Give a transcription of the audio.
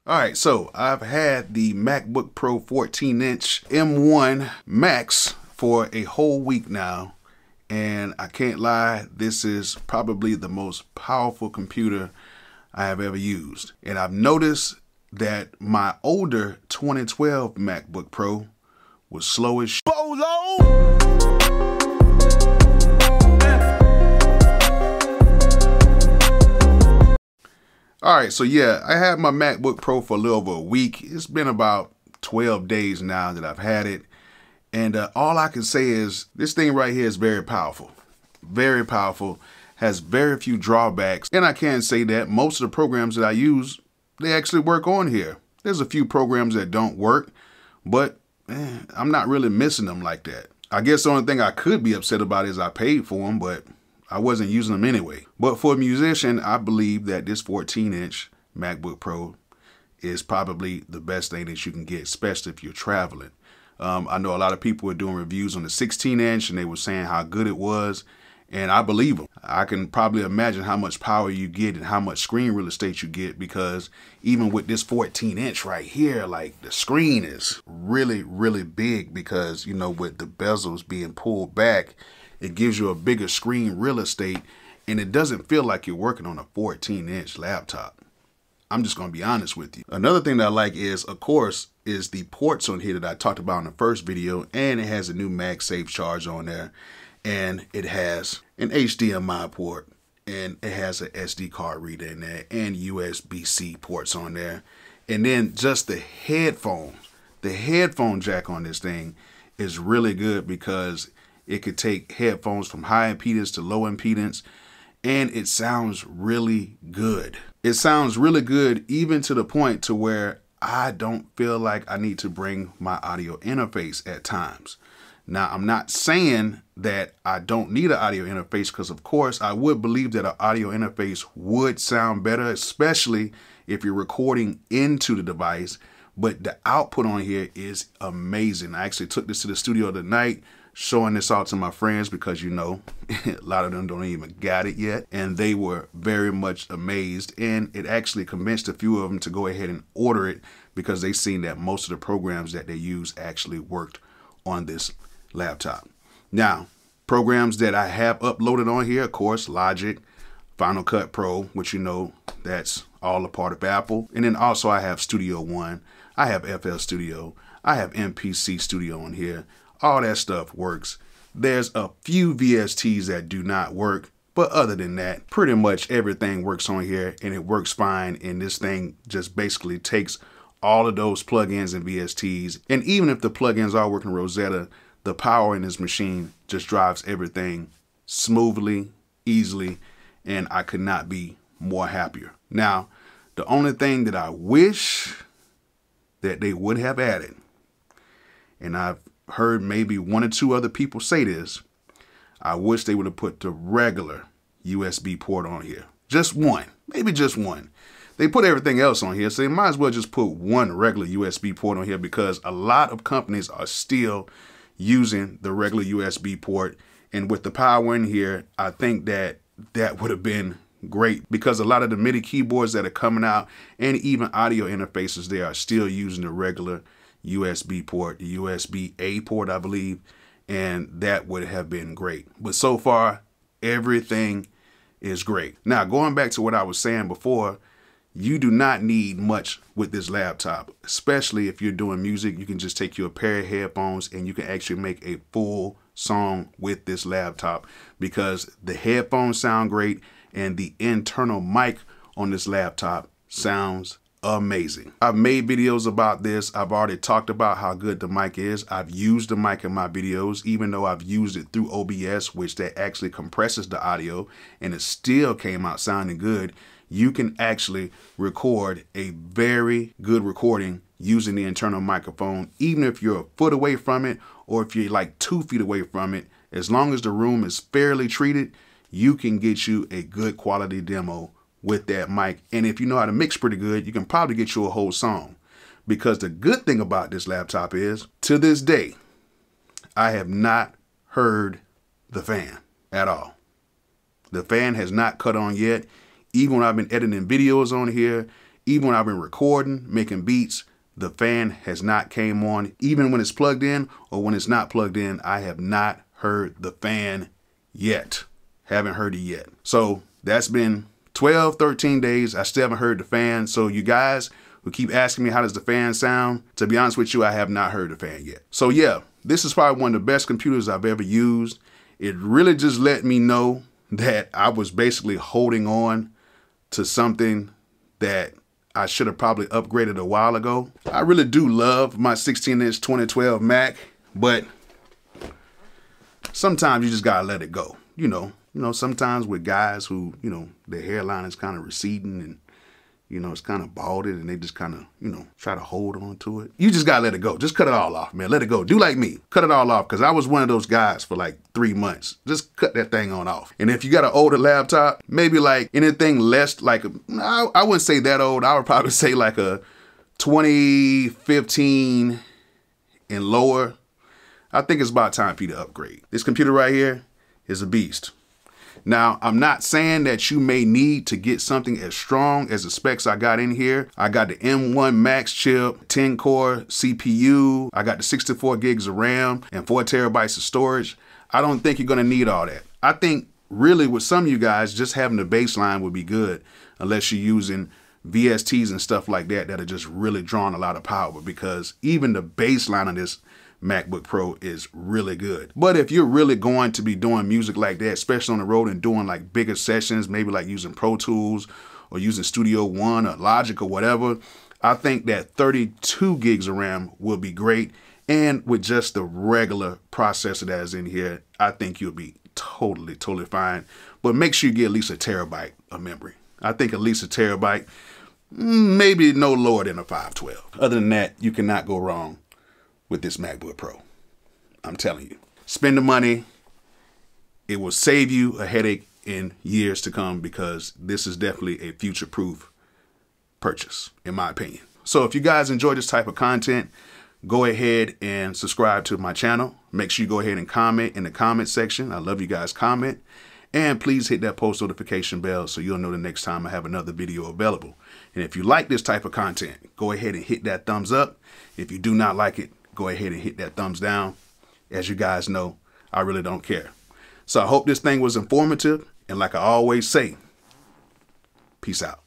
All right, so I've had the MacBook Pro 14-inch M1 Max for a whole week now, and I can't lie, this is probably the most powerful computer I have ever used. And I've noticed that my older 2012 MacBook Pro was slow as Bolo! All right, so yeah, I had my MacBook Pro for a little over a week. It's been about 12 days now that I've had it. And all I can say is this thing right here is very powerful. Very powerful, has very few drawbacks. And I can say that most of the programs that I use, they actually work on here. There's a few programs that don't work, but I'm not really missing them like that. I guess the only thing I could be upset about is I paid for them, but I wasn't using them anyway. But for a musician, I believe that this 14-inch MacBook Pro is probably the best thing that you can get, especially if you're traveling. I know a lot of people were doing reviews on the 16-inch and they were saying how good it was, and I believe them. I can probably imagine how much power you get and how much screen real estate you get, because even with this 14-inch right here, like the screen is really, really big because, you know, with the bezels being pulled back, it gives you a bigger screen real estate, and it doesn't feel like you're working on a 14-inch laptop. I'm just going to be honest with you. Another thing that I like is, of course, is the ports on here that I talked about in the first video, and it has a new MagSafe charge on there, and it has an HDMI port, and it has an SD card reader in there, and USB-C ports on there. And then just the headphone jack on this thing is really good because it could take headphones from high impedance to low impedance, and it sounds really good. It sounds really good even to the point to where I don't feel like I need to bring my audio interface at times. Now, I'm not saying that I don't need an audio interface, because of course I would believe that an audio interface would sound better, especially if you're recording into the device, but the output on here is amazing. I actually took this to the studio tonight, showing this out to my friends, because, you know, a lot of them don't even got it yet, and they were very much amazed, and it actually convinced a few of them to go ahead and order it because they seen that most of the programs that they use actually worked on this laptop. Now, programs that I have uploaded on here, of course, Logic, Final Cut Pro, which, you know, that's all a part of Apple, and then also I have Studio One, I have FL Studio, I have MPC Studio on here. All that stuff works. There's a few VSTs that do not work, but other than that, pretty much everything works on here, and it works fine. And this thing just basically takes all of those plugins and VSTs. And even if the plugins are working Rosetta, the power in this machine just drives everything smoothly, easily, and I could not be more happier. Now, the only thing that I wish that they would have added, and I've heard maybe one or two other people say this, I wish they would have put the regular USB port on here. Just one, maybe just one. They put everything else on here, so they might as well just put one regular USB port on here, because a lot of companies are still using the regular USB port. And with the power in here, I think that that would have been great, because a lot of the MIDI keyboards that are coming out and even audio interfaces, they are still using the regular USB port, the USB-A port, I believe, and that would have been great. But so far, everything is great. Now, going back to what I was saying before, you do not need much with this laptop, especially if you're doing music. You can just take your pair of headphones and you can actually make a full song with this laptop, because the headphones sound great and the internal mic on this laptop sounds amazing. I've made videos about this. I've already talked about how good the mic is. I've used the mic in my videos, even though I've used it through OBS, which that actually compresses the audio, and it still came out sounding good. You can actually record a very good recording using the internal microphone, even if you're a foot away from it, or if you're like 2 feet away from it. As long as the room is fairly treated, you can get you a good quality demo with that mic. And if you know how to mix pretty good, you can probably get you a whole song. Because the good thing about this laptop is, to this day, I have not heard the fan at all. The fan has not cut on yet. Even when I've been editing videos on here, Even when I've been recording, making beats, the fan has not came on. Even when it's plugged in or when it's not plugged in, I have not heard the fan yet. Haven't heard it yet. So that's been 12, 13 days. I still haven't heard the fan. So you guys who keep asking me how does the fan sound, to be honest with you, I have not heard the fan yet. So yeah, this is probably one of the best computers I've ever used. It really just let me know that I was basically holding on to something that I should have probably upgraded a while ago. I really do love my 16-inch 2012 Mac, but sometimes you just gotta let it go. You know, sometimes with guys who, you know, their hairline is kind of receding and, you know, it's kind of balded and they just kind of, you know, try to hold on to it. You just gotta let it go. Just cut it all off, man. Let it go. Do like me. Cut it all off, because I was one of those guys for like 3 months. Just cut that thing on off. And if you got an older laptop, maybe like anything less, like, I wouldn't say that old. I would probably say like a 2015 and lower. I think it's about time for you to upgrade. This computer right here is a beast. Now, I'm not saying that you may need to get something as strong as the specs I got in here. I got the M1 Max chip, 10-core CPU. I got the 64 gigs of RAM and 4 terabytes of storage. I don't think you're gonna need all that. I think really with some of you guys, just having the baseline would be good, unless you're using VSTs and stuff like that that are just really drawing a lot of power, because even the baseline of this MacBook Pro is really good. But if you're really going to be doing music like that, especially on the road and doing like bigger sessions, maybe like using Pro Tools or using Studio One or Logic or whatever, I think that 32 gigs of RAM will be great. And with just the regular processor that is in here, I think you'll be totally fine. But make sure you get at least a terabyte of memory. I think at least a terabyte, maybe no lower than a 512. Other than that, you cannot go wrong with this MacBook Pro. I'm telling you, spend the money. It will save you a headache in years to come, because this is definitely a future-proof purchase, in my opinion. So if you guys enjoy this type of content, go ahead and subscribe to my channel. Make sure you go ahead and comment in the comment section. I love you guys comment. And please hit that post notification bell so you'll know the next time I have another video available. And if you like this type of content, go ahead and hit that thumbs up. If you do not like it, go ahead and hit that thumbs down. As you guys know, I really don't care. So I hope this thing was informative. And like I always say, peace out.